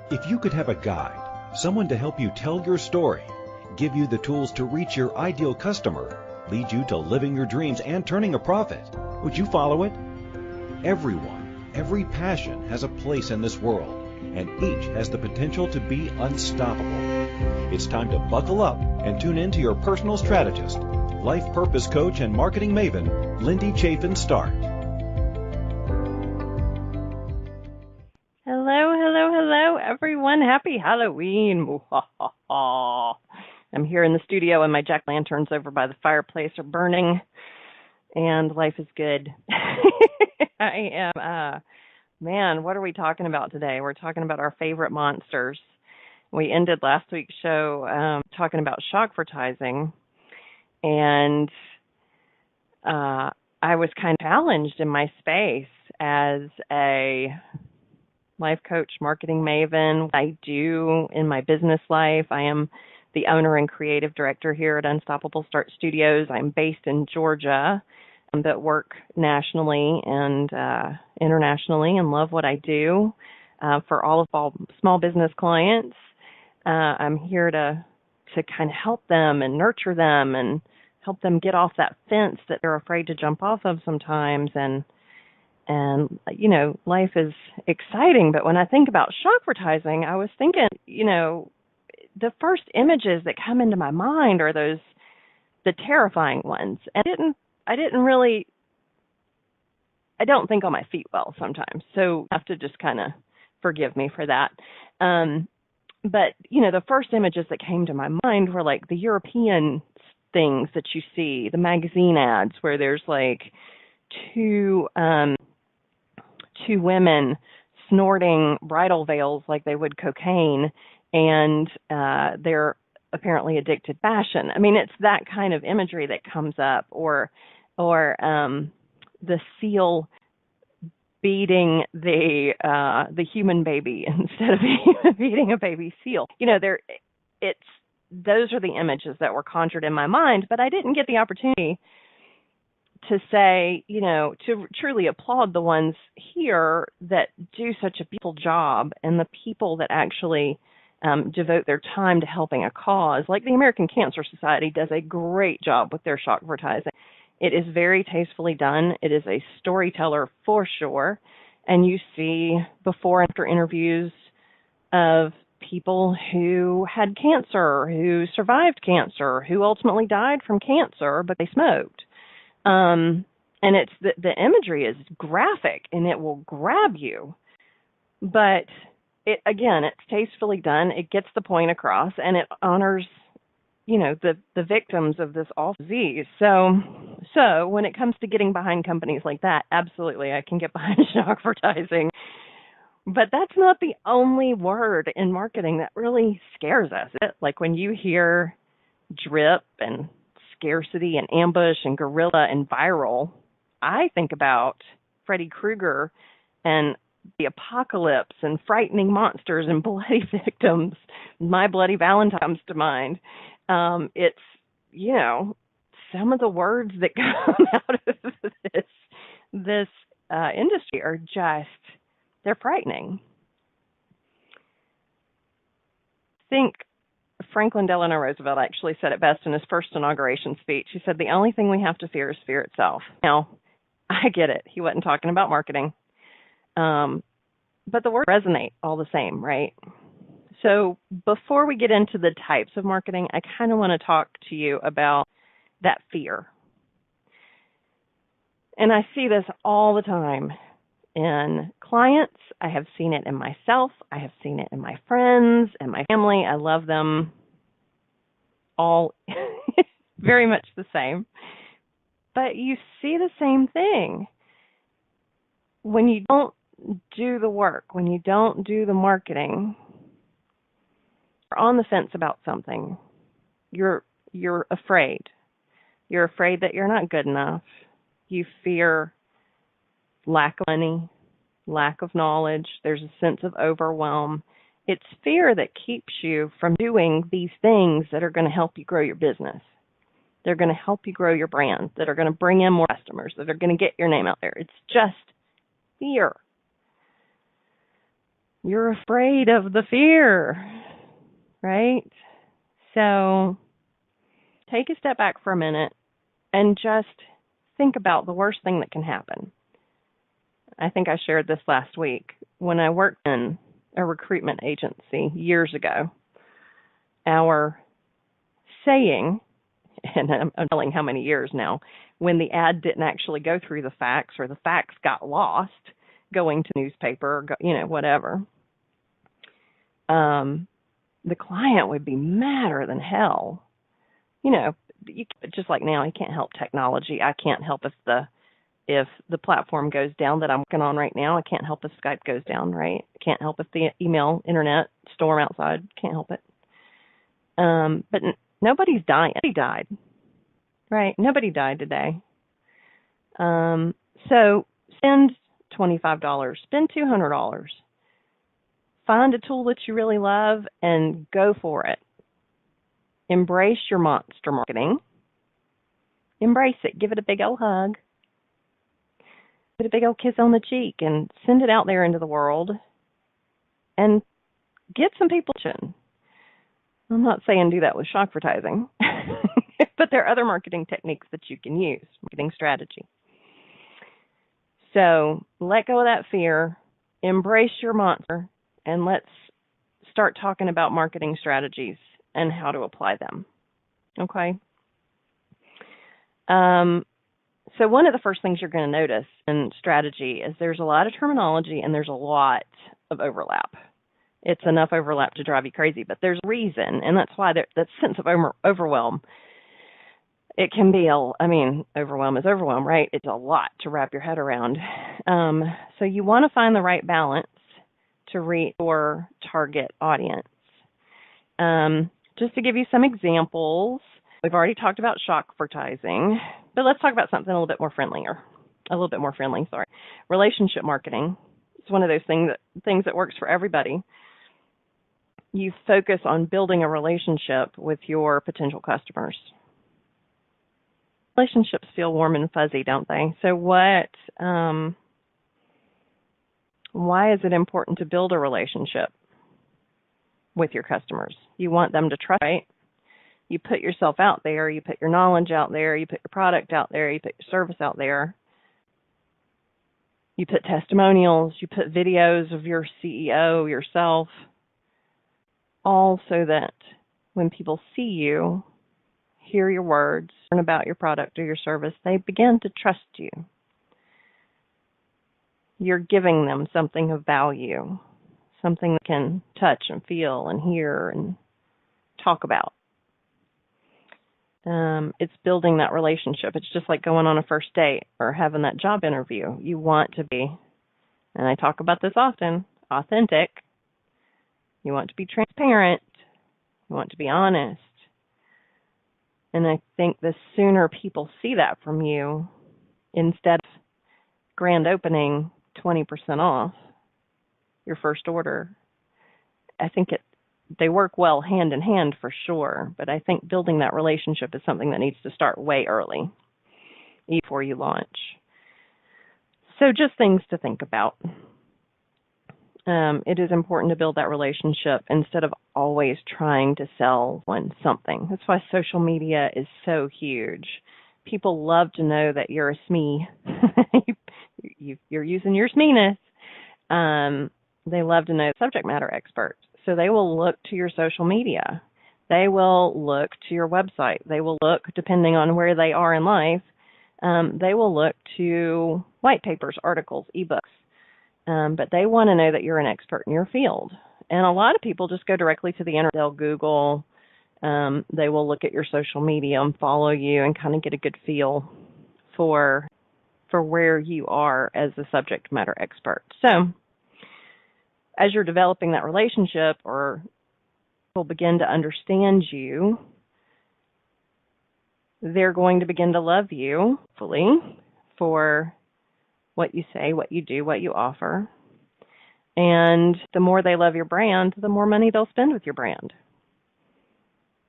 If you could have a guide, someone to help you tell your story, give you the tools to reach your ideal customer, lead you to living your dreams and turning a profit, would you follow it? Everyone, every passion has a place in this world, and each has the potential to be unstoppable. It's time to buckle up and tune in to your personal strategist, life purpose coach and marketing maven, Lindy Chaffin Start. Hello, everyone. Happy Halloween. I'm here in the studio and my jack-lanterns over by the fireplace are burning, and life is good. I am, man, what are we talking about today? We're talking about our favorite monsters. We ended last week's show talking about shockvertising, and I was kind of challenged in my space as a life coach, marketing maven. What I do in my business life. I am the owner and creative director here at Unstoppable Start Studios. I'm based in Georgia, but work nationally and internationally and love what I do for all small business clients. I'm here to kind of help them and nurture them and help them get off that fence that they're afraid to jump off of sometimes. And you know, life is exciting. But when I think about shockvertising, I was thinking, you know, the first images that come into my mind are the terrifying ones. And I don't think on my feet well sometimes. So you have to just kind of forgive me for that. But, you know, the first images that came to my mind were like the European things that you see, the magazine ads where there's like two women snorting bridal veils like they would cocaine, and they're apparently addicted to fashion. I mean, it's that kind of imagery that comes up, or the seal beating the human baby instead of beating a baby seal. You know, those are the images that were conjured in my mind, but I didn't get the opportunity to say, you know, to truly applaud the ones here that do such a beautiful job, and the people that actually devote their time to helping a cause. Like the American Cancer Society does a great job with their shockvertising. It is very tastefully done. It is a storyteller for sure. And you see before and after interviews of people who had cancer, who survived cancer, who ultimately died from cancer, but they smoked. And it's the imagery is graphic and it will grab you, but it's tastefully done. It gets the point across and it honors, you know, the victims of this awful disease. So when it comes to getting behind companies like that, absolutely, I can get behind shockvertising. But that's not the only word in marketing that really scares us. Like when you hear drip and scarcity and ambush and guerrilla and viral, I think about Freddie Krueger and the apocalypse and frightening monsters and bloody victims. My Bloody Valentine comes to mind. It's, you know, some of the words that come out of this industry are just, they're frightening. I think Franklin Delano Roosevelt actually said it best in his first inauguration speech. He said, the only thing we have to fear is fear itself. Now, I get it. He wasn't talking about marketing. But the words resonate all the same, right? So before we get into the types of marketing, I kind of want to talk to you about that fear. And I see this all the time in clients. I have seen it in myself. I have seen it in my friends and my family. I love them all very much the same. But you see the same thing. When you don't do the work, when you don't do the marketing, you're on the fence about something. You're afraid. You're afraid that you're not good enough. You fear lack of money, lack of knowledge. There's a sense of overwhelm. It's fear that keeps you from doing these things that are going to help you grow your business. They're going to help you grow your brand, that are going to bring in more customers, that are going to get your name out there. It's just fear. You're afraid of the fear, right? So take a step back for a minute and just think about the worst thing that can happen. I think I shared this last week. When I worked in a recruitment agency years ago, our saying, and I'm telling how many years now, when the ad didn't actually go through the fax or the fax got lost going to newspaper, whatever, the client would be madder than hell. Just like now, I can't help technology. I can't help if the platform goes down that I'm working on right now. I can't help if Skype goes down, right? I can't help if the email, internet, storm outside. Can't help it. But nobody's dying. Nobody died, right? Nobody died today. So spend $25, spend $200. Find a tool that you really love and go for it. Embrace your monster marketing. Embrace it. Give it a big old hug. Give it a big old kiss on the cheek and send it out there into the world and get some people attention. I'm not saying do that with Shockvertising, but there are other marketing techniques that you can use, marketing strategy. So let go of that fear, embrace your monster, and let's start talking about marketing strategies and how to apply them. Okay? So one of the first things you're going to notice in strategy is there's a lot of terminology and there's a lot of overlap. It's enough overlap to drive you crazy, but there's a reason, and that's why that sense of overwhelm, it can be, overwhelm is overwhelm, right? It's a lot to wrap your head around. So you want to find the right balance to reach your target audience. Just to give you some examples, we've already talked about Shockvertising, but let's talk about something a little bit more friendly. Relationship marketing. It's one of those things that works for everybody. You focus on building a relationship with your potential customers. Relationships feel warm and fuzzy, don't they? So why is it important to build a relationship with your customers? You want them to trust, right? You put yourself out there, you put your knowledge out there, you put your product out there, you put your service out there. You put testimonials, you put videos of your CEO, yourself, all so that when people see you, hear your words, learn about your product or your service, they begin to trust you. You're giving them something of value, something they can touch and feel and hear and talk about. It's building that relationship. It's just like going on a first date or having that job interview. You want to be, and I talk about this often, authentic. You want to be transparent. You want to be honest. And I think the sooner people see that from you, instead of grand opening 20% off your first order, I think they work well hand in hand for sure, but I think building that relationship is something that needs to start way early before you launch. So just things to think about. It is important to build that relationship instead of always trying to sell one something. That's why social media is so huge. People love to know that you're a SME. You're using your SME-ness. They love to know subject matter experts. So they will look to your social media. They will look to your website. They will look, depending on where they are in life, they will look to white papers, articles, ebooks. But they want to know that you're an expert in your field. And a lot of people just go directly to the internet. They'll Google. They will look at your social media and follow you and kind of get a good feel for where you are as a subject matter expert. So as you're developing that relationship or people begin to understand you, they're going to begin to love you, hopefully, for what you say, what you do, what you offer. And the more they love your brand, the more money they'll spend with your brand.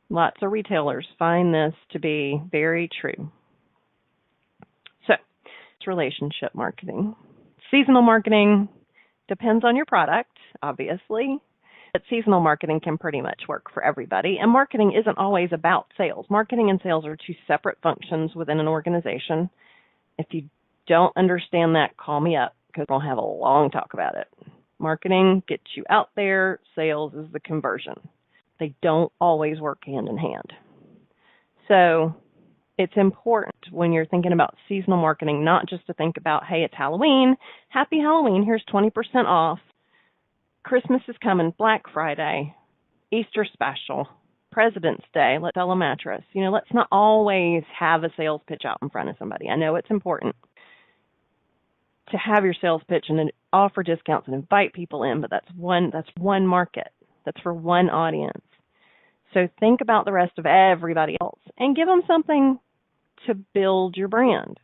Lots of retailers find this to be very true. So, it's relationship marketing. Seasonal marketing, Depends on your product, obviously. But seasonal marketing can pretty much work for everybody. And marketing isn't always about sales. Marketing and sales are two separate functions within an organization. If you don't understand that, call me up because we'll have a long talk about it. Marketing gets you out there. Sales is the conversion. They don't always work hand in hand. So it's important when you're thinking about seasonal marketing, not just to think about, hey, it's Halloween. Happy Halloween. Here's 20% off. Christmas is coming. Black Friday. Easter special. President's Day. Let's sell a mattress. Let's not always have a sales pitch out in front of somebody. I know it's important to have your sales pitch and then offer discounts and invite people in, but that's one market. That's for one audience. So think about the rest of everybody else and give them something to build your brand.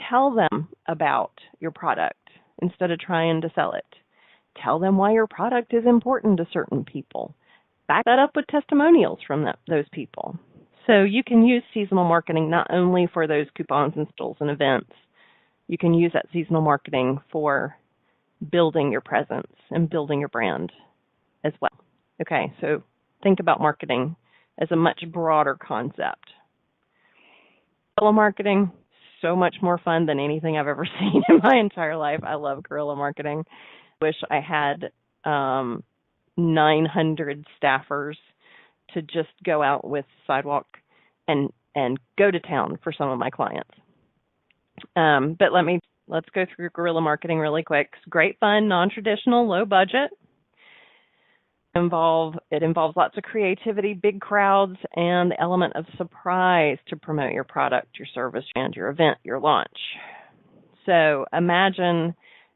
Tell them about your product instead of trying to sell it. Tell them why your product is important to certain people. Back that up with testimonials from those people. So you can use seasonal marketing not only for those coupons and sales and events. You can use that seasonal marketing for building your presence and building your brand as well. Okay, so think about marketing as a much broader concept. Guerrilla marketing, so much more fun than anything I've ever seen in my entire life. I love guerrilla marketing. Wish I had 900 staffers to just go out with sidewalk and go to town for some of my clients. But let's go through guerrilla marketing really quick. It's great fun, non-traditional, low budget. It involves lots of creativity, big crowds, and the element of surprise to promote your product, your service, and your event, your launch. So imagine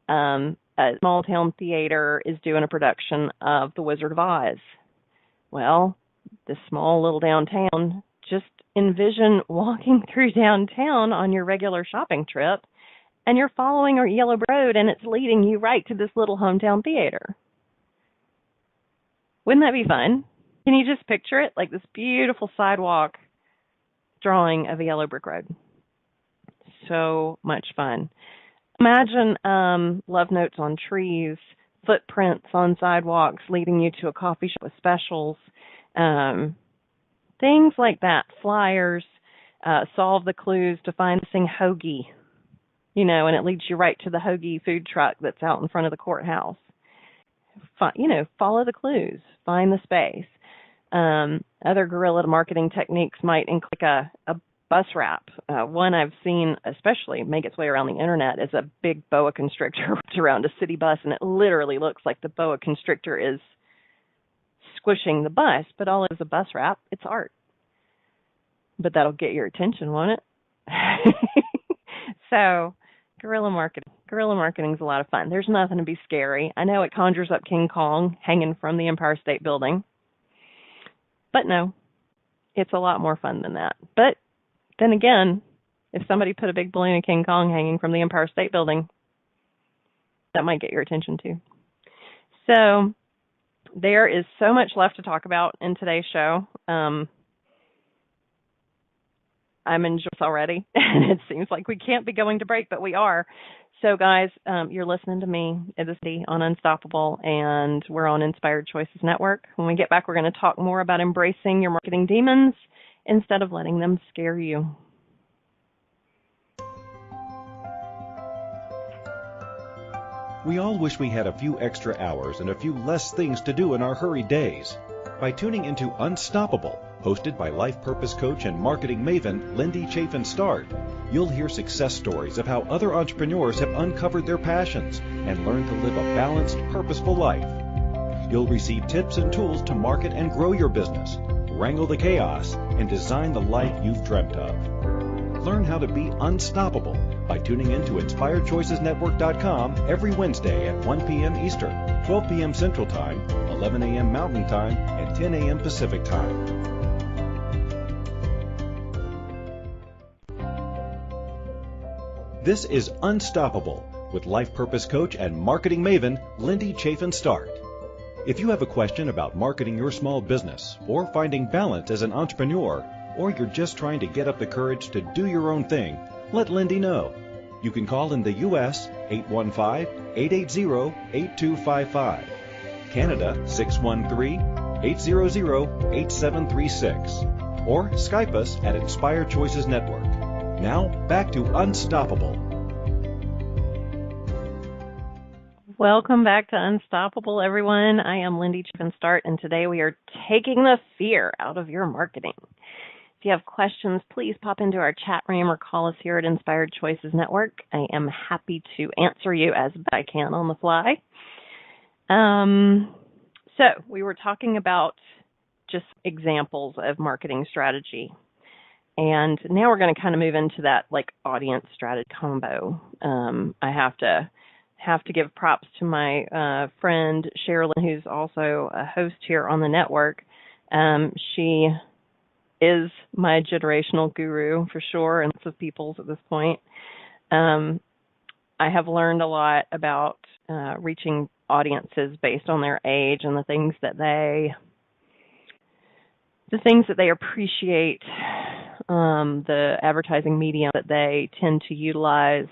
a small town theater is doing a production of The Wizard of Oz. Well, this small little downtown, just envision walking through downtown on your regular shopping trip, and you're following a yellow road, and it's leading you right to this little hometown theater. Wouldn't that be fun? Can you just picture it? Like this beautiful sidewalk drawing of a yellow brick road. So much fun. Imagine love notes on trees, footprints on sidewalks leading you to a coffee shop with specials, things like that, flyers, solve the clues to find the sing hoagie, and it leads you right to the hoagie food truck that's out in front of the courthouse. Follow the clues, find the space. Other guerrilla marketing techniques might include a bus wrap. One I've seen especially make its way around the internet is a big boa constrictor wrapped around a city bus, and it literally looks like the boa constrictor is squishing the bus, but all it is a bus wrap. It's art. But that'll get your attention, won't it? So, guerrilla marketing. Guerrilla marketing is a lot of fun. There's nothing to be scary. I know it conjures up King Kong hanging from the Empire State Building. But no, it's a lot more fun than that. But then again, if somebody put a big balloon of King Kong hanging from the Empire State Building, that might get your attention too. So there is so much left to talk about in today's show. I'm enjoying this already, and it seems like we can't be going to break, but we are. So, guys, you're listening to me on Unstoppable, and we're on Inspired Choices Network. When we get back, we're going to talk more about embracing your marketing demons instead of letting them scare you. We all wish we had a few extra hours and a few less things to do in our hurried days. By tuning into Unstoppable, hosted by life purpose coach and marketing maven Lindy Chaffin Start, you'll hear success stories of how other entrepreneurs have uncovered their passions and learned to live a balanced, purposeful life. You'll receive tips and tools to market and grow your business, wrangle the chaos, and design the life you've dreamt of. Learn how to be unstoppable by tuning in to InspiredChoicesNetwork.com every Wednesday at 1 p.m. Eastern, 12 p.m. Central Time, 11 a.m. Mountain Time, and 10 a.m. Pacific Time. This is Unstoppable with life purpose coach and marketing maven Lindy Chaffin Start. If you have a question about marketing your small business or finding balance as an entrepreneur, or you're just trying to get up the courage to do your own thing, let Lindy know. You can call in the U.S. 815-880-8255, Canada 613-800-8736, or Skype us at Inspired Choices Network. Now, back to Unstoppable. Welcome back to Unstoppable, everyone. I am Lindy Chaffin Start, and today we are taking the fear out of your marketing. If you have questions, please pop into our chat room or call us here at Inspired Choices Network. I am happy to answer you as best I can on the fly. So we were talking about just examples of marketing strategy. And now we're going to kind of move into that like audience strategy combo. I have to give props to my friend Sherilyn, who's also a host here on the network. She is my generational guru for sure, and lots of people's at this point. I have learned a lot about reaching audiences based on their age and the things that they appreciate, the advertising medium that they tend to utilize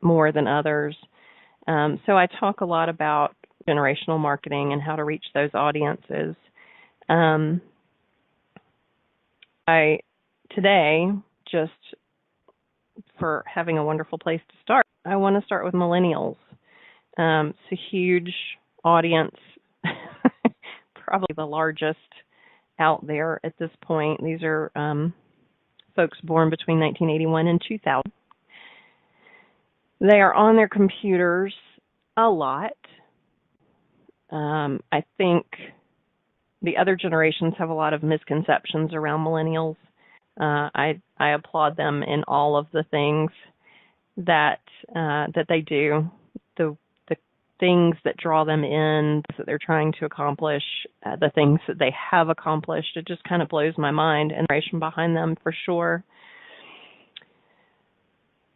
more than others. So I talk a lot about generational marketing and how to reach those audiences. Today, just for having a wonderful place to start, I want to start with millennials. It's a huge audience, probably the largest out there at this point. These are folks born between 1981 and 2000. They are on their computers a lot. I think the other generations have a lot of misconceptions around millennials. I applaud them in all of the things that they do, the things that draw them in, that they're trying to accomplish, the things that they have accomplished. It just kind of blows my mind, and the generation behind them for sure.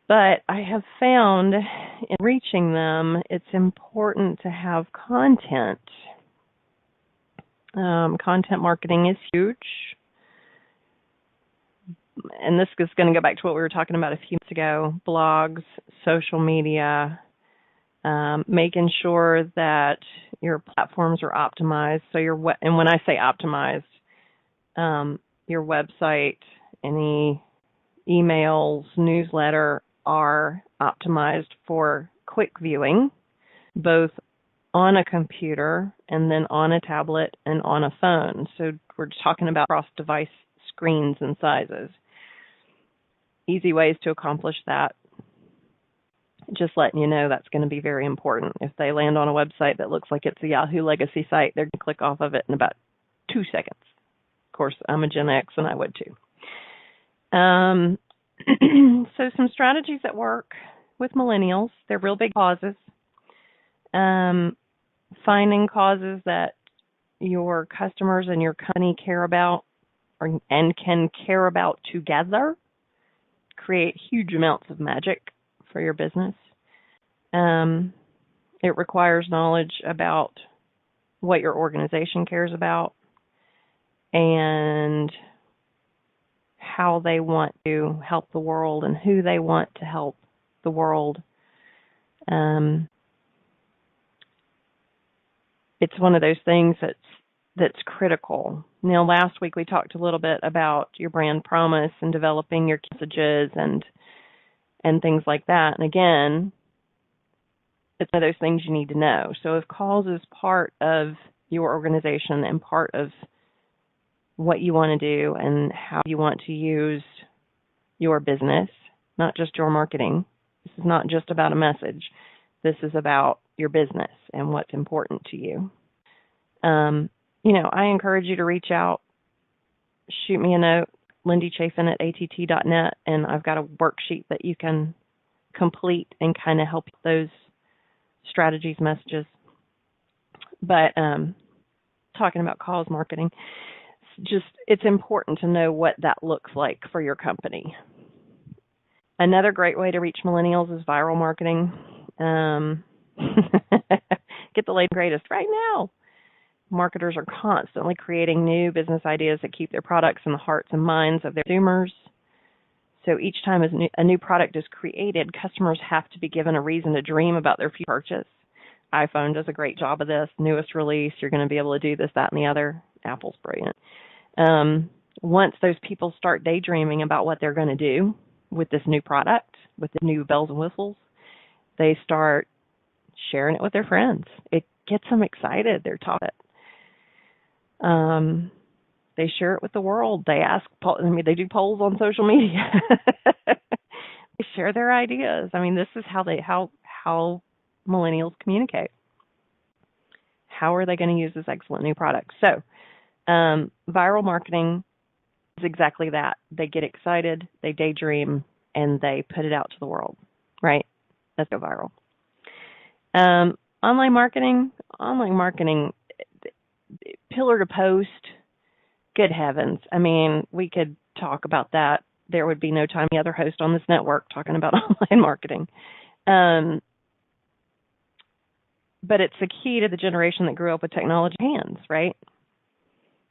But I have found in reaching them, it's important to have content. Content marketing is huge. And this is going to go back to what we were talking about a few minutes ago, blogs, social media, making sure that your platforms are optimized. So and when I say optimized, your website, any emails, newsletter are optimized for quick viewing, both on a computer and then on a tablet and on a phone. So we're talking about cross-device screens and sizes. Easy ways to accomplish that. Just letting you know that's going to be very important. If they land on a website that looks like it's a Yahoo legacy site, they're going to click off of it in about 2 seconds. Of course, I'm a Gen X and I would too. So some strategies that work with millennials, they're real big causes. Finding causes that your customers and your company care about and can care about together create huge amounts of magic for your business. It requires knowledge about what your organization cares about and how they want to help the world and who they want to help the world. It's one of those things that's critical. Now, last week we talked a little bit about your brand promise and developing your messages and things like that. And again, it's one of those things you need to know. So if calls is part of your organization and part of what you want to do and how you want to use your business, not just your marketing. This is not just about a message. This is about your business and what's important to you. I encourage you to reach out, shoot me a note, lindychaffin@att.net, and I've got a worksheet that you can complete and kind of help those strategies, messages. But talking about calls marketing, it's important to know what that looks like for your company. Another great way to reach millennials is viral marketing. Get the latest and greatest right now. Marketers are constantly creating new business ideas that keep their products in the hearts and minds of their consumers. So each time a new product is created, customers have to be given a reason to dream about their future purchase. iPhone does a great job of this. Newest release, you're going to be able to do this, that, and the other. Apple's brilliant. Once those people start daydreaming about what they're going to do with this new product, with the new bells and whistles, they start sharing it with their friends. It gets them excited. They're taught it. They share it with the world. They they do polls on social media. They share their ideas. I mean, this is how millennials communicate. How are they going to use this excellent new product? So, viral marketing is exactly that. They get excited, they daydream, and they put it out to the world, right? Let's go viral. Online marketing, pillar to post, good heavens. I mean, we could talk about that. There would be no time the other host on this network talking about online marketing. But it's the key to the generation that grew up with technology hands, right?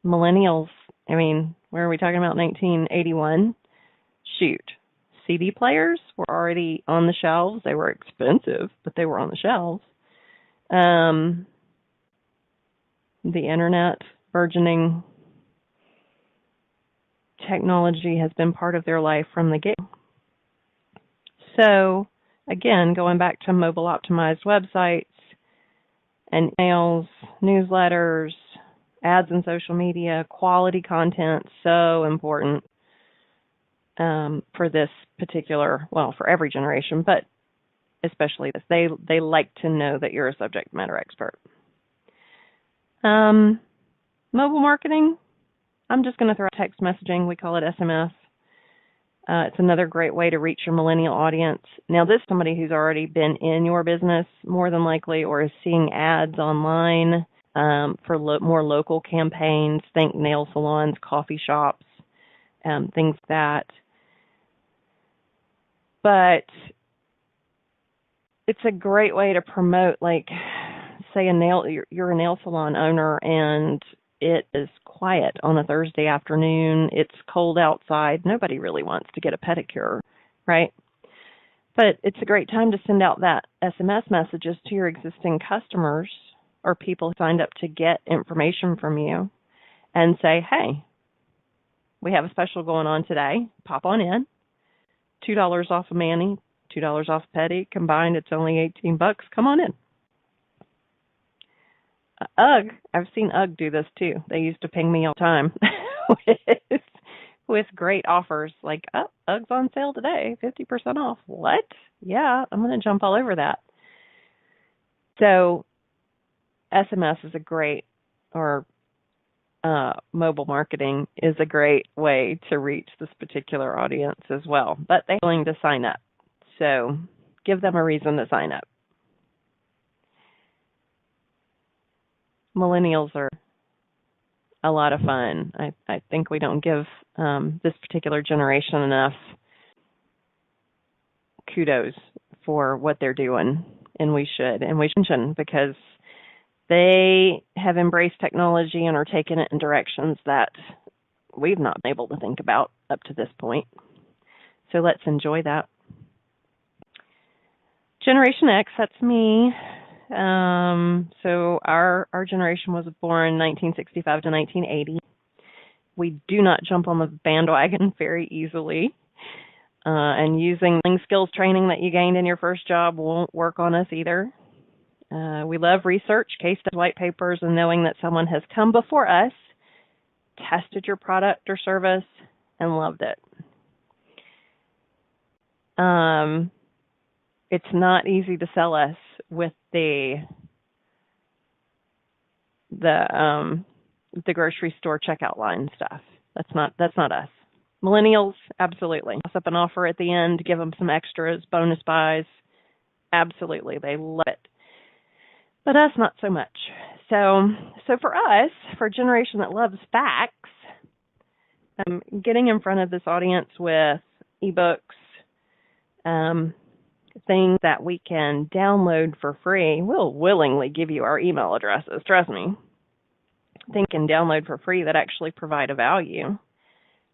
Millennials, I mean, where are we talking about? 1981? Shoot. CD players were already on the shelves. They were expensive, but they were on the shelves. The internet, burgeoning technology has been part of their life from the get. So, again, going back to mobile optimized websites and emails, newsletters, ads in social media, quality content, so important for this particular, well, for every generation, but especially this. They like to know that you're a subject matter expert. Mobile marketing, I'm just going to throw out text messaging. We call it SMS. It's another great way to reach your millennial audience. Now, this is somebody who's already been in your business more than likely, or is seeing ads online for more local campaigns. Think nail salons, coffee shops, things like that. But it's a great way to promote, like, say you're a nail salon owner and it is quiet on a Thursday afternoon. It's cold outside. Nobody really wants to get a pedicure, right? But it's a great time to send out that SMS messages to your existing customers or people who signed up to get information from you and say, hey, we have a special going on today. Pop on in. $2 off a mani, $2 off a pedi. Combined, it's only $18. Come on in. UGG, I've seen UGG do this too. They used to ping me all the time with great offers like, oh, UGG's on sale today, 50% off. What? Yeah, I'm going to jump all over that. So SMS is a great, or mobile marketing is a great way to reach this particular audience as well. But they're willing to sign up. So give them a reason to sign up. Millennials are a lot of fun. I think we don't give this particular generation enough kudos for what they're doing, and we should. And we should, because they have embraced technology and are taking it in directions that we've not been able to think about up to this point. So let's enjoy that. Generation X, that's me. So our generation was born 1965 to 1980. We do not jump on the bandwagon very easily. And using skills training that you gained in your first job won't work on us either. We love research, case studies, white papers, and knowing that someone has come before us, tested your product or service, and loved it. It's not easy to sell us with the grocery store checkout line stuff. That's not us. Millennials, absolutely. Toss up an offer at the end, give them some extras, bonus buys. Absolutely, they love it. But us, not so much. So for us, for a generation that loves facts, getting in front of this audience with ebooks, things that we can download for free. We'll willingly give you our email addresses, trust me. Things can download for free that actually provide a value.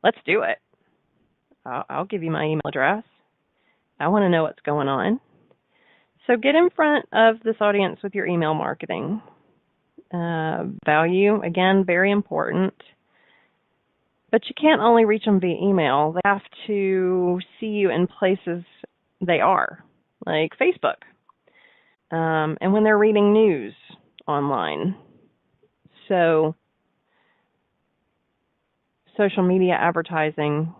Let's do it. I'll give you my email address. I want to know what's going on. So get in front of this audience with your email marketing. Value, again, very important. But you can't only reach them via email. They have to see you in places they are, like Facebook. And when they're reading news online. So social media advertising,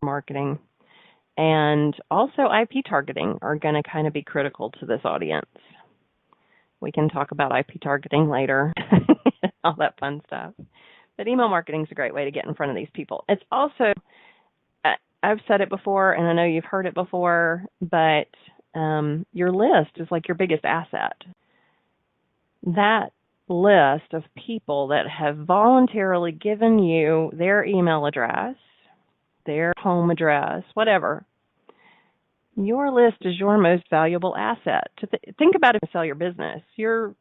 marketing, and also IP targeting are going to kind of be critical to this audience. We can talk about IP targeting later, all that fun stuff. But email marketing is a great way to get in front of these people. It's also, I've said it before, and I know you've heard it before, but your list is like your biggest asset. That list of people that have voluntarily given you their email address, their home address, whatever, your list is your most valuable asset. Think about it and sell your business. You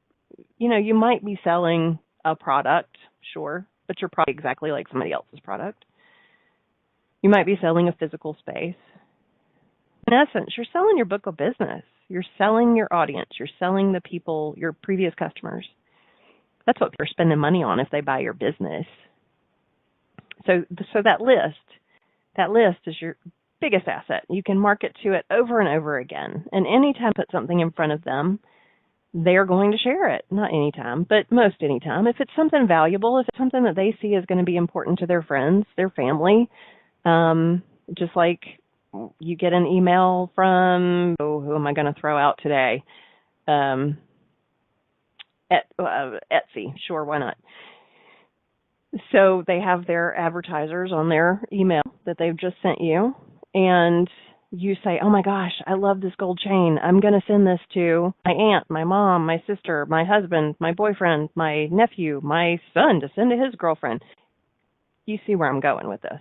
might be selling a product, sure, but you're probably exactly like somebody else's product. You might be selling a physical space. In essence, you're selling your book of business. You're selling your audience. You're selling the people, your previous customers. That's what they're spending money on if they buy your business. So that list is your biggest asset. You can market to it over and over again. And anytime you put something in front of them, they're going to share it. Not anytime, but most anytime. If it's something valuable, if it's something that they see is going to be important to their friends, their family, just like you get an email from, who am I going to throw out today? Etsy, sure, why not? So they have their advertisers on their email that they've just sent you, and you say, oh my gosh, I love this gold chain. I'm going to send this to my aunt, my mom, my sister, my husband, my boyfriend, my nephew, my son to send to his girlfriend. You see where I'm going with this.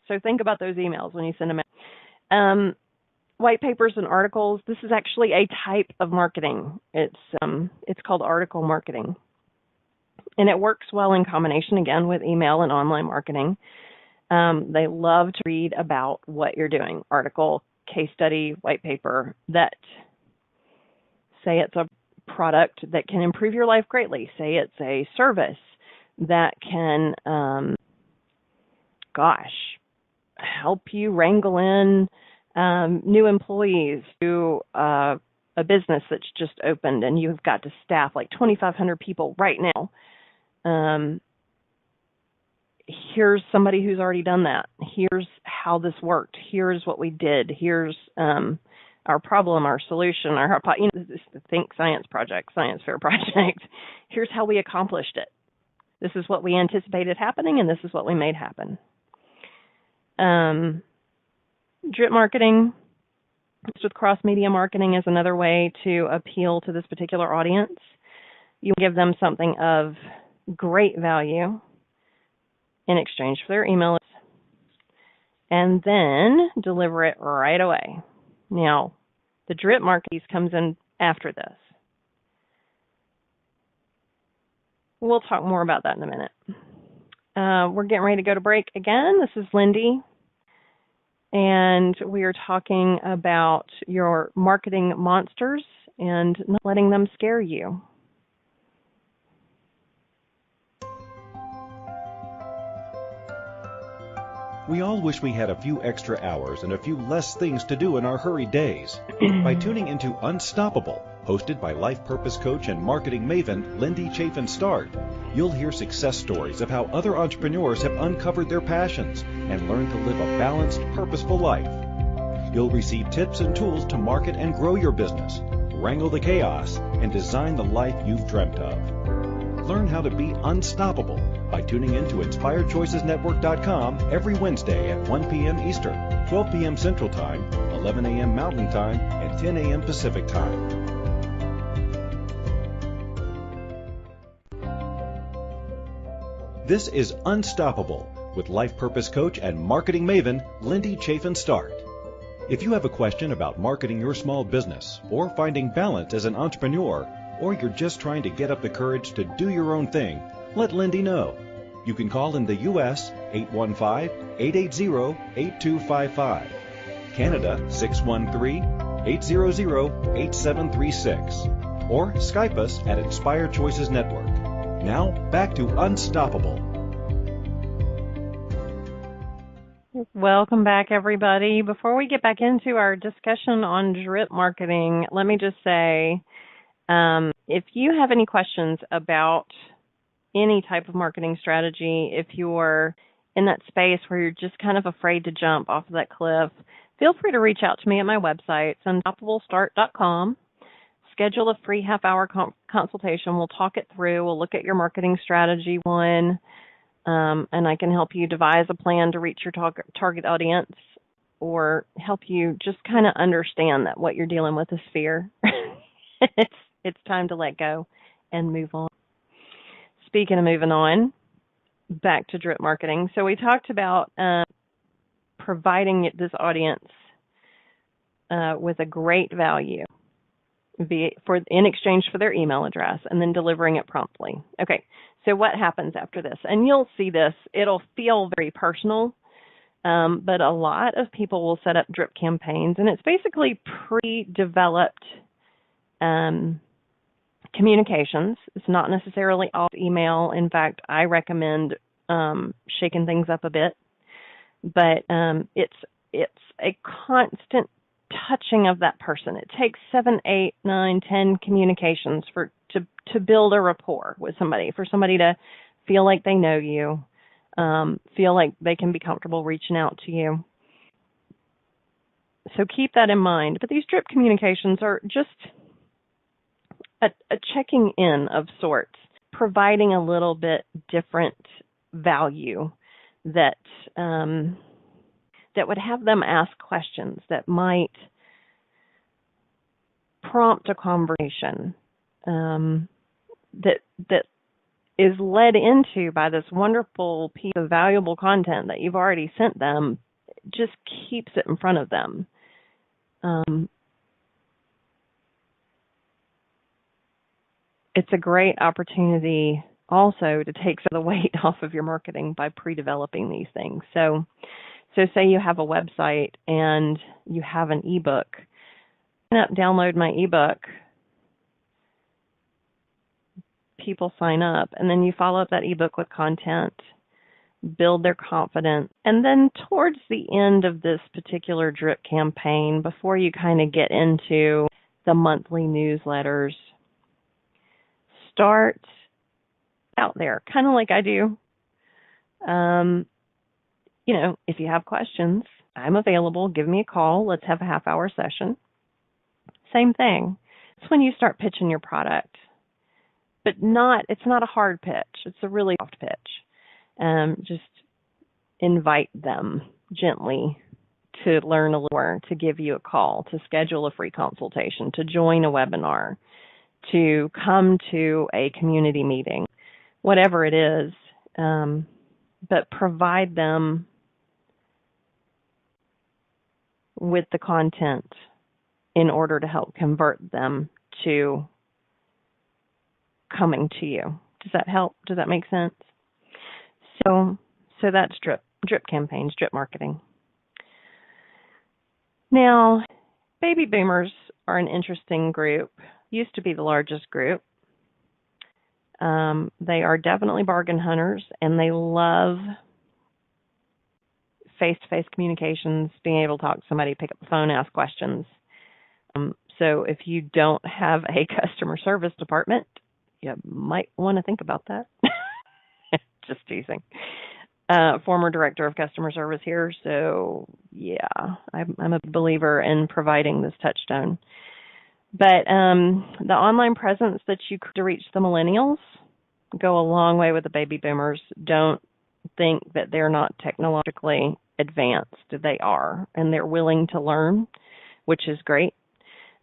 So think about those emails when you send them out. White papers and articles, this is actually a type of marketing. It's called article marketing. And it works well in combination, again, with email and online marketing. They love to read about what you're doing. Article, case study, white paper that say it's a product that can improve your life greatly. Say it's a service that can, help you wrangle in new employees to a business that's just opened and you've got to staff like 2,500 people right now. Here's somebody who's already done that. Here's how this worked. Here's what we did. Here's our problem, our solution, think science project, science fair project. Here's how we accomplished it. This is what we anticipated happening, and this is what we made happen. Drip marketing, mixed with cross-media marketing, is another way to appeal to this particular audience. You give them something of great value in exchange for their email list, and then deliver it right away. Now, the drip marketing comes in after this. We'll talk more about that in a minute. We're getting ready to go to break again. This is Lindy, and we are talking about your marketing monsters and not letting them scare you. We all wish we had a few extra hours and a few less things to do in our hurried days. By tuning into Unstoppable, hosted by life purpose coach and marketing maven Lindy Chaffin Start, you'll hear success stories of how other entrepreneurs have uncovered their passions and learned to live a balanced, purposeful life. You'll receive tips and tools to market and grow your business, wrangle the chaos, and design the life you've dreamt of. Learn how to be unstoppable by tuning in to InspiredChoicesNetwork.com every Wednesday at 1 p.m. Eastern, 12 p.m. Central Time, 11 a.m. Mountain Time, and 10 a.m. Pacific Time. This is Unstoppable with life purpose coach and marketing maven Lindy Chaffin Start. If you have a question about marketing your small business or finding balance as an entrepreneur, or you're just trying to get up the courage to do your own thing, let Lindy know. You can call in the U.S. 815-880-8255, Canada 613-800-8736, or Skype us at Inspired Choices Network. Now, back to Unstoppable. Welcome back, everybody. Before we get back into our discussion on drip marketing, let me just say, if you have any questions about any type of marketing strategy, if you're in that space where you're just kind of afraid to jump off of that cliff, feel free to reach out to me at my website, it's unstoppableStart.com. Schedule a free half-hour consultation. We'll talk it through. We'll look at your marketing strategy one, and I can help you devise a plan to reach your target audience, or help you just kind of understand that what you're dealing with is fear. It's time to let go and move on. Speaking of moving on, back to drip marketing. So we talked about providing this audience with a great value in exchange for their email address, and then delivering it promptly. Okay, so what happens after this? And you'll see this. It'll feel very personal, but a lot of people will set up drip campaigns, and it's basically pre-developed communications. It's not necessarily all email. In fact, I recommend shaking things up a bit, but it's a constant touching of that person. It takes 7, 8, 9, 10 communications to build a rapport with somebody, for somebody to feel like they know you, feel like they can be comfortable reaching out to you. So keep that in mind. But these drip communications are just a checking in of sorts, providing a little bit different value that would have them ask questions that might prompt a conversation that is led into by this wonderful piece of valuable content that you've already sent them. Just keeps it in front of them. It's a great opportunity also to take some of the weight off of your marketing by pre-developing these things. So say you have a website and you have an ebook. Download my ebook. People sign up, and then you follow up that ebook with content, build their confidence. And then towards the end of this particular drip campaign, before you kind of get into the monthly newsletters, start out there, kind of like I do. If you have questions, I'm available. Give me a call. Let's have a half-hour session. Same thing. It's when you start pitching your product, but it's not a hard pitch. It's a really soft pitch. Just invite them gently to learn a little more, to give you a call, to schedule a free consultation, to join a webinar, to come to a community meeting, whatever it is, but provide them with the content in order to help convert them to coming to you. Does that help? Does that make sense? So that's drip campaigns, drip marketing. Now, baby boomers are an interesting group. Used to be the largest group. They are definitely bargain hunters, and they love face-to-face communications, being able to talk to somebody, pick up the phone, ask questions. So if you don't have a customer service department, you might want to think about that. Just teasing. Former director of customer service here, so yeah, I'm a believer in providing this touchstone. But the online presence that you could to reach the millennials go a long way with the baby boomers. Don't think that they're not technologically advanced. They are, and they're willing to learn, which is great.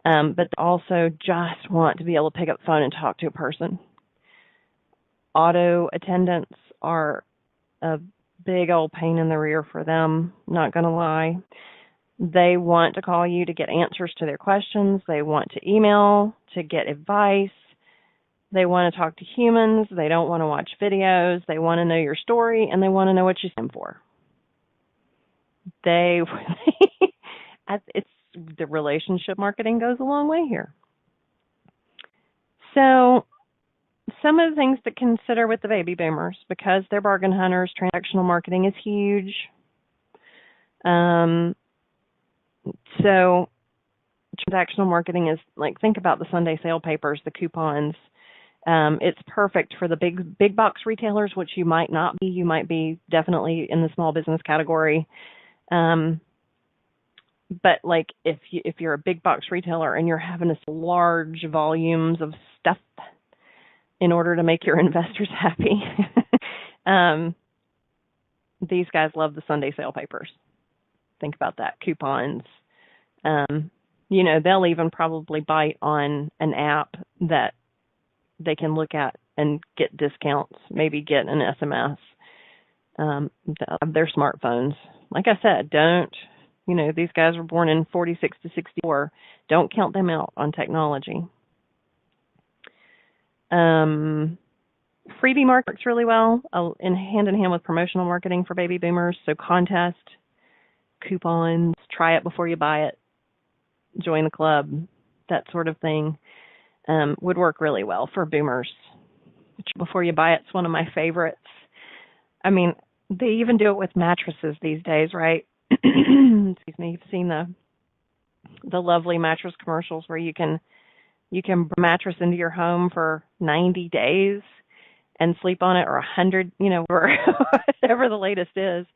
But also just want to be able to pick up the phone and talk to a person. Auto attendants are a big old pain in the rear for them, not going to lie. They want to call you to get answers to their questions. They want to email to get advice. They want to talk to humans. They don't want to watch videos. They want to know your story, and they want to know what you stand for. It's the relationship marketing goes a long way here. So some of the things to consider with the baby boomers, because they're bargain hunters, transactional marketing is huge. So transactional marketing is like, think about the Sunday sale papers, the coupons. It's perfect for the big box retailers, which you might not be. You might be definitely in the small business category. But like if you're a big box retailer and you're having this large volumes of stuff in order to make your investors happy, these guys love the Sunday sale papers. Think about that. Coupons. They'll even probably bite on an app that they can look at and get discounts, maybe get an SMS of their smartphones. Like I said, these guys were born in 46 to 64. Don't count them out on technology. Freebie market works really well in hand with promotional marketing for baby boomers. So contest, coupons, try it before you buy it, join the club, that sort of thing would work really well for boomers. Before you buy it's one of my favorites. I mean, they even do it with mattresses these days, right? Excuse me. You've seen the lovely mattress commercials where you can bring a mattress into your home for 90 days and sleep on it, or 100, or whatever the latest is.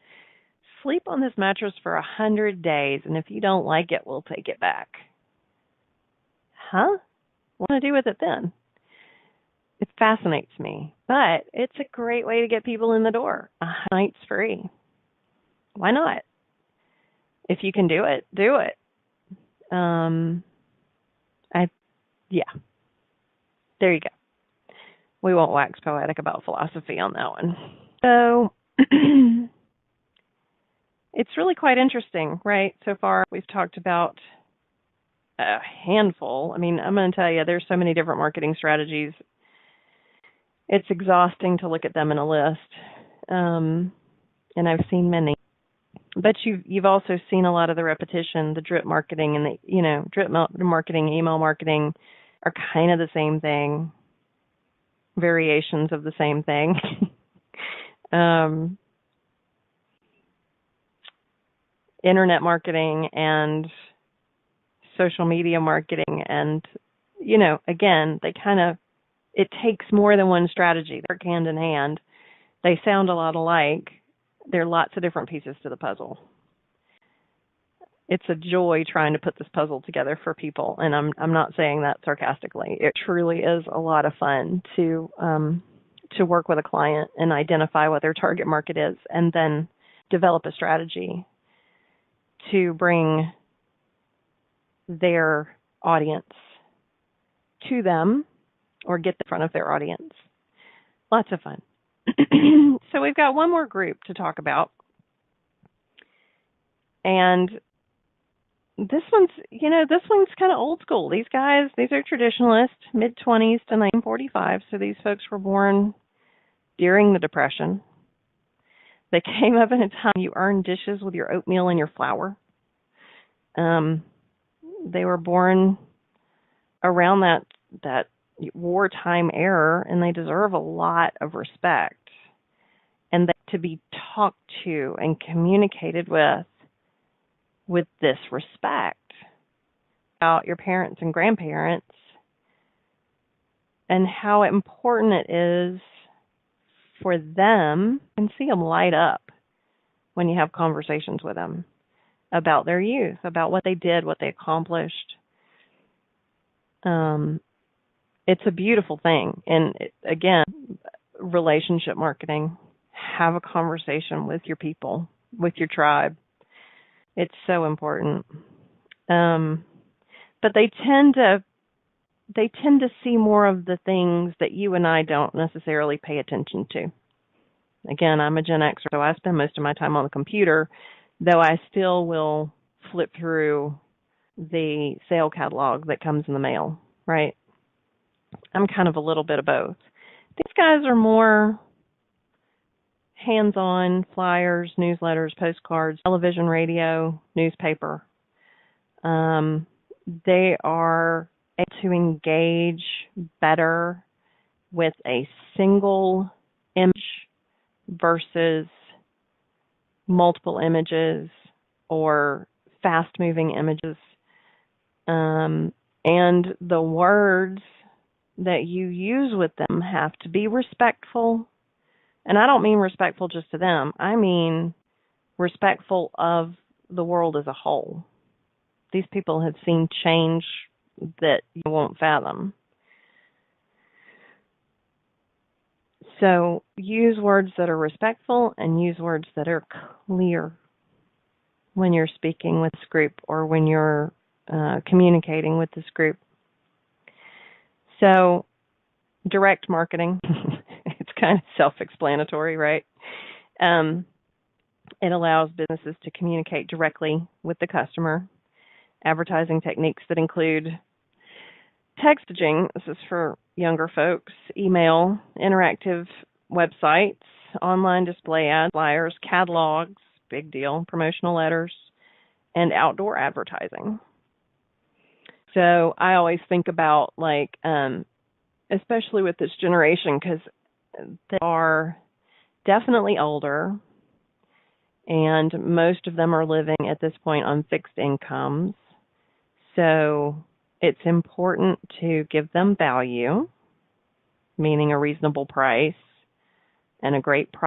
Sleep on this mattress for 100 days, and if you don't like it, we'll take it back. Huh? What do I do with it then? It fascinates me, but it's a great way to get people in the door. A night's free. Why not? If you can do it, do it. There you go. We won't wax poetic about philosophy on that one. So it's really quite interesting, right? So far, we've talked about a handful. I mean, I'm going to tell you, there's so many different marketing strategies. It's exhausting to look at them in a list, and I've seen many. But you've also seen a lot of the repetition, the drip marketing, and the drip marketing, email marketing are kind of the same thing, variations of the same thing. Internet marketing and social media marketing, and again, it takes more than one strategy. They work hand in hand. They sound a lot alike. There are lots of different pieces to the puzzle. It's a joy trying to put this puzzle together for people, and I'm not saying that sarcastically. It truly is a lot of fun to work with a client and identify what their target market is, and then develop a strategy to bring their audience to them or get in front of their audience. Lots of fun. So we've got one more group to talk about. And this one's kind of old school. These are traditionalists, mid-20s to 1945. So these folks were born during the Depression. They came up in a time you earned dishes with your oatmeal and your flour. They were born around that wartime era, and they deserve a lot of respect. And to be talked to and communicated with this respect about your parents and grandparents, and how important it is for them, and see them light up when you have conversations with them about their youth, about what they did, what they accomplished. It's a beautiful thing. And again, relationship marketing, have a conversation with your people, with your tribe. It's so important. But they tend to see more of the things that you and I don't necessarily pay attention to. Again, I'm a Gen Xer, so I spend most of my time on the computer, though I still will flip through the sale catalog that comes in the mail, right? I'm kind of a little bit of both. These guys are more hands-on, flyers, newsletters, postcards, television, radio, newspaper. They are able to engage better with a single image versus multiple images or fast-moving images. And the words that you use with them have to be respectful. And I don't mean respectful just to them. I mean respectful of the world as a whole. These people have seen change that you won't fathom. So use words that are respectful and use words that are clear when you're speaking with this group or when you're communicating with this group. So direct marketing, it's kind of self-explanatory, right? It allows businesses to communicate directly with the customer. Advertising techniques that include texting, this is for younger folks, email, interactive websites, online display ads, flyers, catalogs, big deal, promotional letters, and outdoor advertising. So I always think about, like, especially with this generation, because they are definitely older, and most of them are living at this point on fixed incomes. So it's important to give them value, meaning a reasonable price and a great product.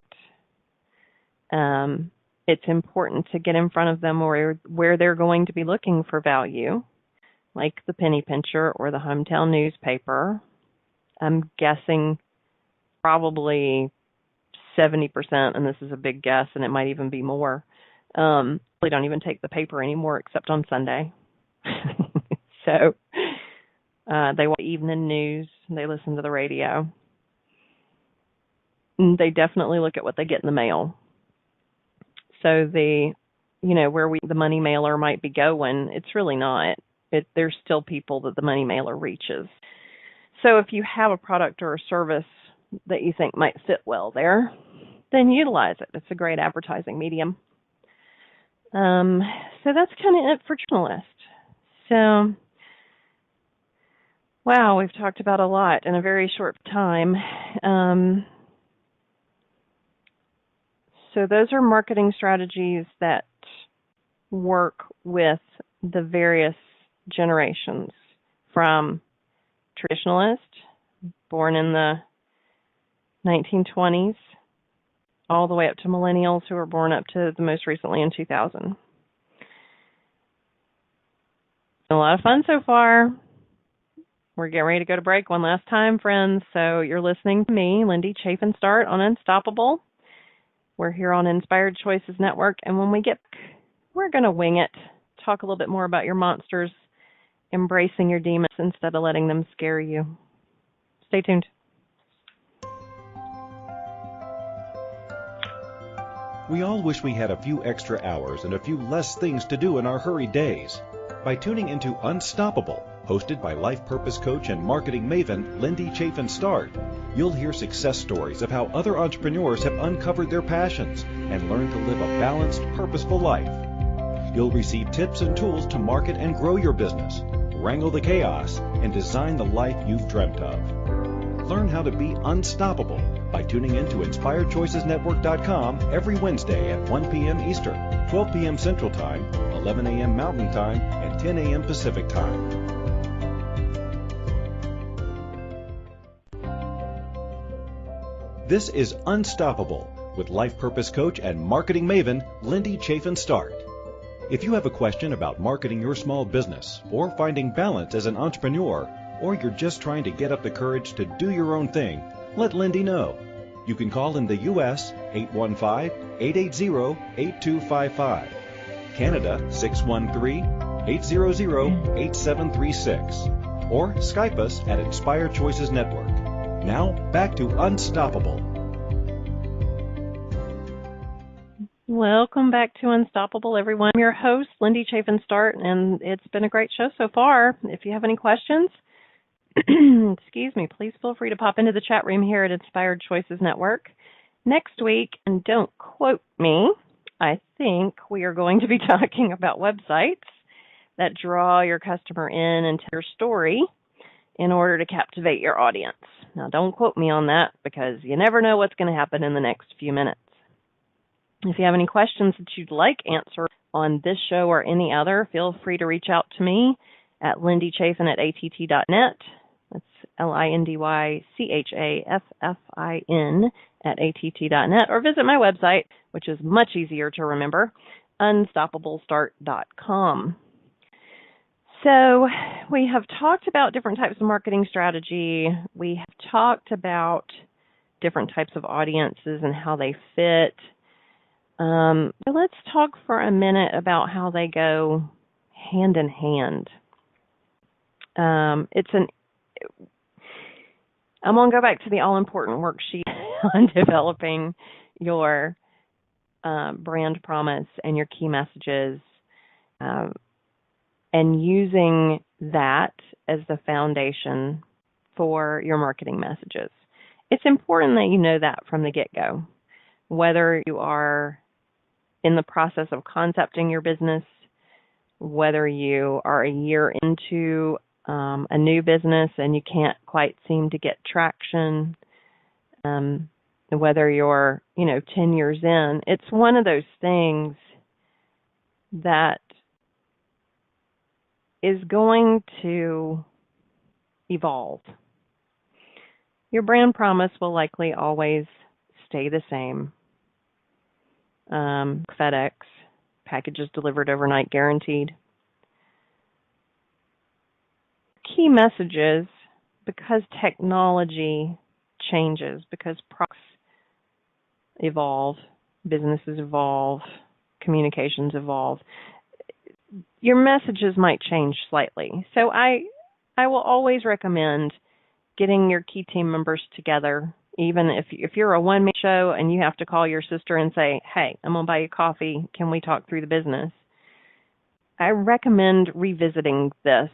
It's important to get in front of them where they're going to be looking for value, like the penny pincher or the hometown newspaper. I'm guessing probably 70%, and this is a big guess, and it might even be more. They don't even take the paper anymore except on Sunday. So they watch evening news, they listen to the radio. And they definitely look at what they get in the mail. So where the money mailer might be going, it's really not. There's still people that the money mailer reaches. So if you have a product or a service that you think might fit well there, then utilize it. It's a great advertising medium. So that's kind of it for journalists. So, wow, we've talked about a lot in a very short time. So those are marketing strategies that work with the various generations, from traditionalist, born in the 1920s, all the way up to millennials who were born up to the most recently in 2000. A lot of fun so far. We're getting ready to go to break one last time, friends. So you're listening to me, Lindy Chaffin Start, on Unstoppable. We're here on Inspired Choices Network, and when we get back, we're going to wing it, talk a little bit more about your monsters, embracing your demons instead of letting them scare you. Stay tuned. We all wish we had a few extra hours and a few less things to do in our hurried days. By tuning into Unstoppable, hosted by life purpose coach and marketing maven Lindy Chaffin Start, you'll hear success stories of how other entrepreneurs have uncovered their passions and learned to live a balanced, purposeful life. You'll receive tips and tools to market and grow your business, wrangle the chaos, and design the life you've dreamt of. Learn how to be unstoppable by tuning in to InspiredChoicesNetwork.com every Wednesday at 1 p.m. Eastern, 12 p.m. Central Time, 11 a.m. Mountain Time, and 10 a.m. Pacific Time. This is Unstoppable with life purpose coach and marketing maven Lindy Chaffin Start. If you have a question about marketing your small business or finding balance as an entrepreneur, or you're just trying to get up the courage to do your own thing, let Lindy know. You can call in the U.S. 815-880-8255, Canada 613-800-8736, or Skype us at Inspired Choices Network. Now, back to Unstoppable. Welcome back to Unstoppable, everyone. I'm your host, Lindy Chaffin Start, and it's been a great show so far. If you have any questions, excuse me, please feel free to pop into the chat room here at Inspired Choices Network. Next week, and don't quote me, I think we are going to be talking about websites that draw your customer in and tell your story in order to captivate your audience. Now, don't quote me on that because you never know what's going to happen in the next few minutes. If you have any questions that you'd like answered on this show or any other, feel free to reach out to me at lindychaffin@att.net. That's LindyChaffin @att.net, or visit my website, which is much easier to remember, unstoppablestart.com. So we have talked about different types of marketing strategy. We have talked about different types of audiences and how they fit. Let's talk for a minute about how they go hand in hand. I'm going to go back to the all-important worksheet on developing your brand promise and your key messages, and using that as the foundation for your marketing messages. It's important that you know that from the get-go, whether you are in the process of concepting your business, whether you are a year into a new business and you can't quite seem to get traction, whether you're, 10 years in. It's one of those things that is going to evolve. Your brand promise will likely always stay the same. FedEx, packages delivered overnight guaranteed. Key messages, because technology changes, because products evolve, businesses evolve, communications evolve, your messages might change slightly. So I will always recommend getting your key team members together, even if you're a one-man show and you have to call your sister and say, hey, I'm going to buy you coffee. Can we talk through the business? I recommend revisiting this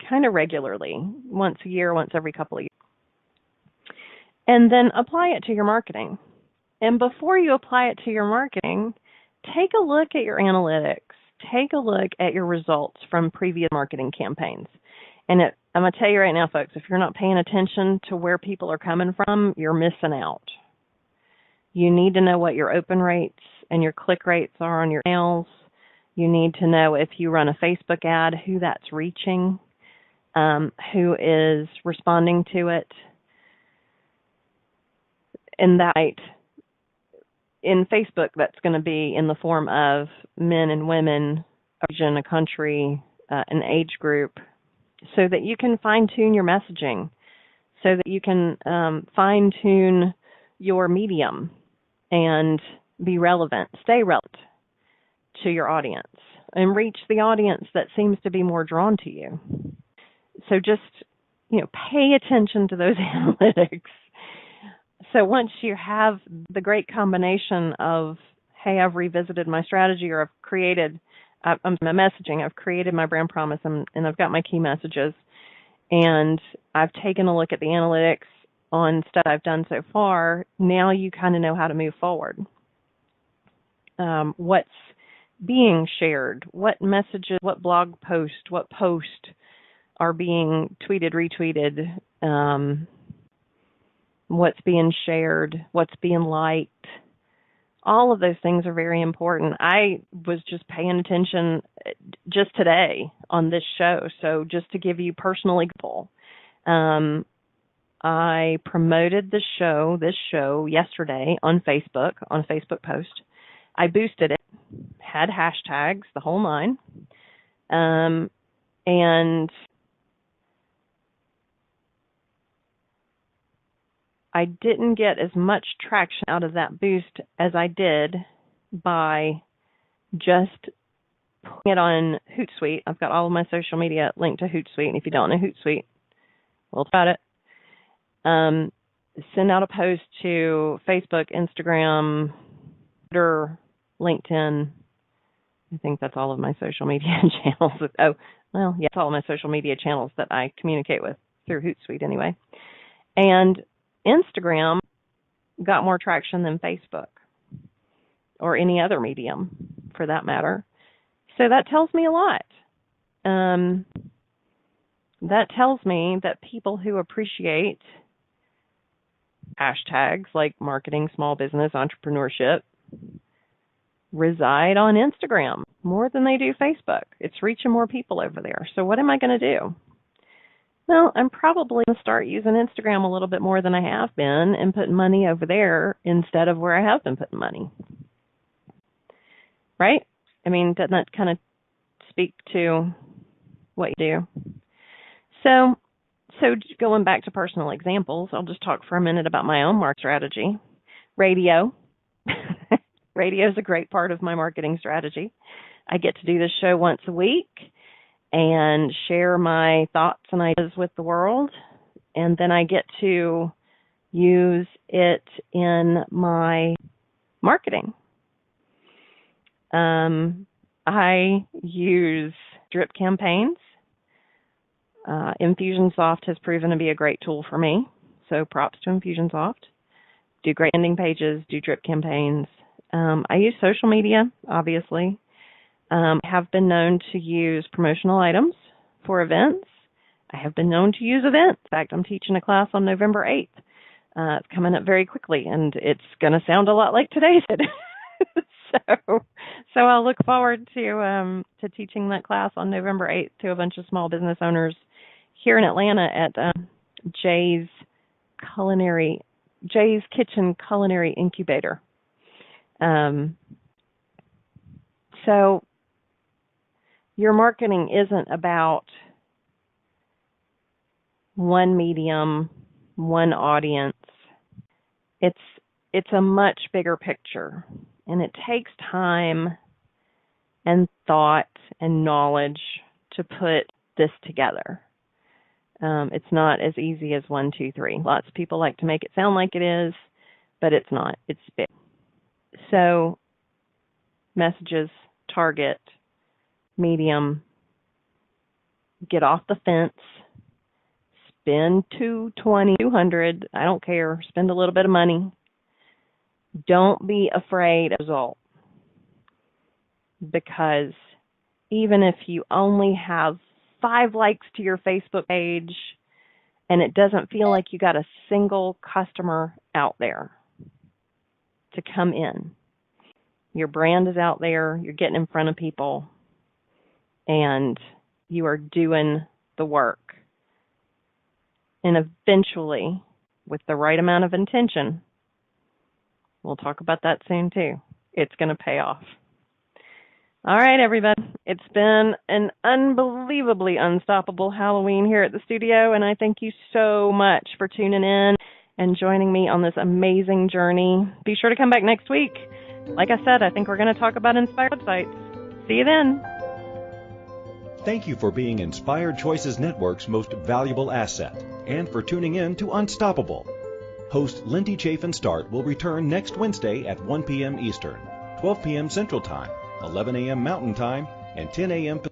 kind of regularly, once a year, once every couple of years. And then apply it to your marketing. And before you apply it to your marketing, take a look at your analytics. Take a look at your results from previous marketing campaigns. And I'm going to tell you right now, folks, if you're not paying attention to where people are coming from, you're missing out. You need to know what your open rates and your click rates are on your emails. You need to know if you run a Facebook ad, who that's reaching, who is responding to it. And that in Facebook, that's going to be in the form of men and women, a region, a country, an age group, so that you can fine-tune your messaging, so that you can fine-tune your medium and be relevant, stay relevant to your audience, and reach the audience that seems to be more drawn to you. So just, pay attention to those analytics. So once you have the great combination of, hey, I've revisited my strategy, or I've created my messaging, I've created my brand promise, and I've got my key messages, and I've taken a look at the analytics on stuff I've done so far, now you kind of know how to move forward. What's being shared, what messages, what blog post, what post are being tweeted, retweeted, what's being shared, what's being liked. All of those things are very important. I was just paying attention just today on this show. So just to give you a personal example, I promoted this show yesterday on Facebook, on a Facebook post. I boosted it, had hashtags, the whole nine, and I didn't get as much traction out of that boost as I did by just putting it on Hootsuite. I've got all of my social media linked to Hootsuite, and if you don't know Hootsuite, well, about it. Send out a post to Facebook, Instagram, Twitter, LinkedIn. I think that's all of my social media channels. Oh, well, yeah, it's all of my social media channels that I communicate with. through Hootsuite anyway. And Instagram got more traction than Facebook or any other medium for that matter. So that tells me a lot. That tells me that people who appreciate hashtags like marketing, small business, entrepreneurship reside on Instagram more than they do Facebook. It's reaching more people over there. So what am I going to do? Well, I'm probably going to start using Instagram a little bit more than I have been and putting money over there instead of where I have been putting money. Right? I mean, doesn't that kind of speak to what you do? So going back to personal examples, I'll just talk for a minute about my own market strategy. Radio. Radio is a great part of my marketing strategy. I get to do this show once a week and share my thoughts and ideas with the world, and then I get to use it in my marketing. I use drip campaigns. Infusionsoft has proven to be a great tool for me, so props to Infusionsoft. Do great landing pages, do drip campaigns. I use social media, obviously. Have been known to use promotional items for events. I have been known to use events. In fact, I'm teaching a class on November 8th. It's coming up very quickly, and it's going to sound a lot like today's. So I'll look forward to teaching that class on November 8th to a bunch of small business owners here in Atlanta at Jay's Kitchen Culinary Incubator. So your marketing isn't about one medium, one audience. It's a much bigger picture, and it takes time and thought and knowledge to put this together. It's not as easy as 1, 2, 3. Lots of people like to make it sound like it is, but it's not. It's big. So messages, target, medium, get off the fence, spend $220, $200, I don't care, spend a little bit of money. Don't be afraid of the result, because even if you only have 5 likes to your Facebook page and it doesn't feel like you got a single customer out there to come in, your brand is out there, you're getting in front of people, and you are doing the work. And eventually, with the right amount of intention, we'll talk about that soon too, it's going to pay off. All right, everybody. It's been an unbelievably unstoppable Halloween here at the studio, and I thank you so much for tuning in and joining me on this amazing journey. Be sure to come back next week. Like I said, I think we're going to talk about inspired websites. See you then. Thank you for being Inspired Choices Network's most valuable asset, and for tuning in to Unstoppable. Host Lindy Chaffin Start will return next Wednesday at 1 p.m. Eastern, 12 p.m. Central Time, 11 a.m. Mountain Time, and 10 a.m.